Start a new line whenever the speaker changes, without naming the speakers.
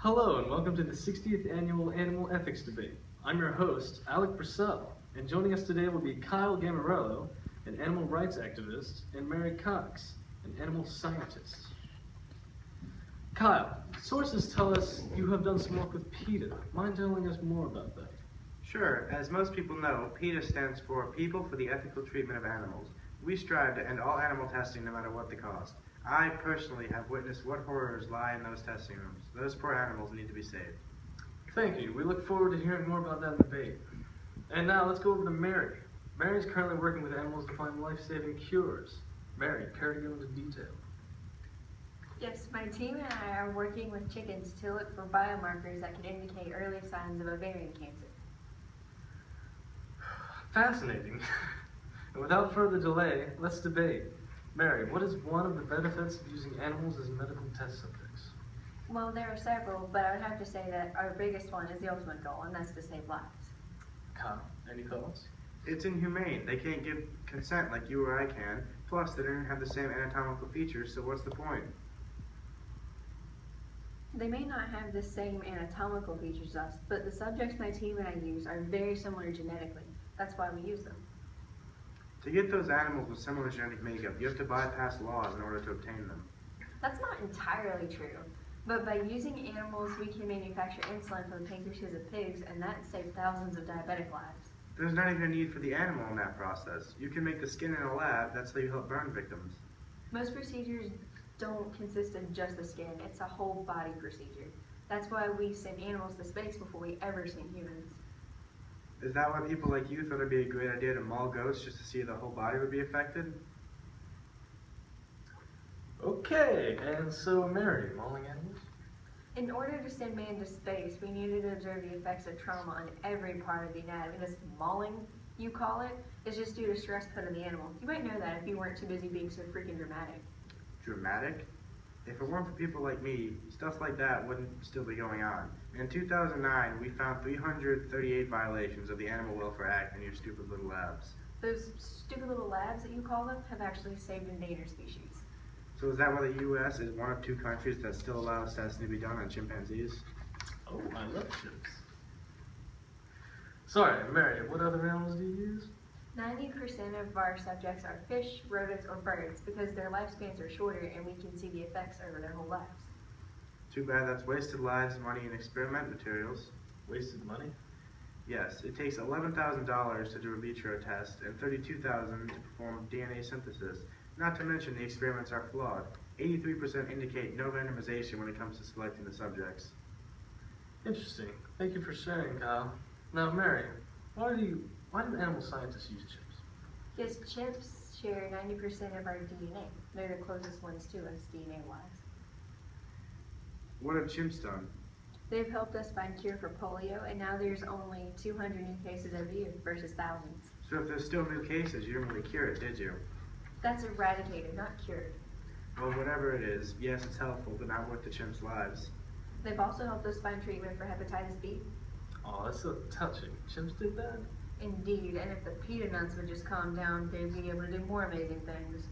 Hello and welcome to the 60th Annual Animal Ethics Debate. I'm your host, Alec Purcell, and joining us today will be Kyle Gamarello, an animal rights activist, and Mary Cox, an animal scientist. Kyle, sources tell us you have done some work with PETA. Mind telling us more about that?
Sure. As most people know, PETA stands for People for the Ethical Treatment of Animals. We strive to end all animal testing no matter what the cost. I personally have witnessed what horrors lie in those testing rooms. Those poor animals need to be saved.
Thank you. We look forward to hearing more about that in the debate. And now let's go over to Mary. Mary is currently working with animals to find life-saving cures. Mary, care to go into detail?
Yes, my team and I are working with chickens to look for biomarkers that can indicate early signs of ovarian cancer.
Fascinating. And without further delay, let's debate. Mary, what is one of the benefits of using animals as medical test subjects?
Well, there are several, but I would have to say that our biggest one is the ultimate goal, and that's to save lives.
Kyle, any thoughts?
It's inhumane. They can't give consent like you or I can. Plus, they don't have the same anatomical features, so what's the point?
They may not have the same anatomical features as us, but the subjects my team and I use are very similar genetically. That's why we use them.
To get those animals with similar genetic makeup, you have to bypass laws in order to obtain them.
That's not entirely true, but by using animals, we can manufacture insulin from the pancreases of pigs, and that saves thousands of diabetic lives.
There's not even a need for the animal in that process. You can make the skin in a lab. That's how you help burn victims.
Most procedures don't consist of just the skin. It's a whole body procedure. That's why we send animals to space before we ever send humans.
Is that why people like you thought it'd be a great idea to maul goats just to see if the whole body would be affected?
Okay, and so Mary, mauling animals?
In order to send man to space, we needed to observe the effects of trauma on every part of the anatomy. This mauling, you call it, is just due to stress put on the animal. You might know that if you weren't too busy being so freaking dramatic.
Dramatic? If it weren't for people like me, stuff like that wouldn't still be going on. In 2009, we found 338 violations of the Animal Welfare Act in your stupid little labs.
Those stupid little labs that you call them have actually saved endangered species.
So is that why the U.S. is one of two countries that still allows testing to be done on chimpanzees?
Oh, I love chips. Sorry, Mary, what other animals do you use?
90% of our subjects are fish, rodents, or birds because their lifespans are shorter and we can see the effects over their whole lives.
Too bad that's wasted lives, money, and experiment materials.
Wasted money?
Yes, it takes $11,000 to do a vitro test and $32,000 to perform DNA synthesis. Not to mention the experiments are flawed. 83% indicate no randomization when it comes to selecting the subjects.
Interesting. Thank you for sharing, Kyle. Now, Mary, why do animal scientists use chips?
Because chimps share 90% of our DNA. They're the closest ones to us DNA-wise.
What have chimps done?
They've helped us find cure for polio, and now there's only 200 new cases every year versus thousands.
So if there's still new cases, you didn't really cure it, did you?
That's eradicated, not cured.
Well, whatever it is, yes, it's helpful, but not worth the chimps' lives.
They've also helped us find treatment for hepatitis B.
Oh, that's so touching. Chimps did that?
Indeed, and if the PETA nuts would just calm down, they'd be able to do more amazing things.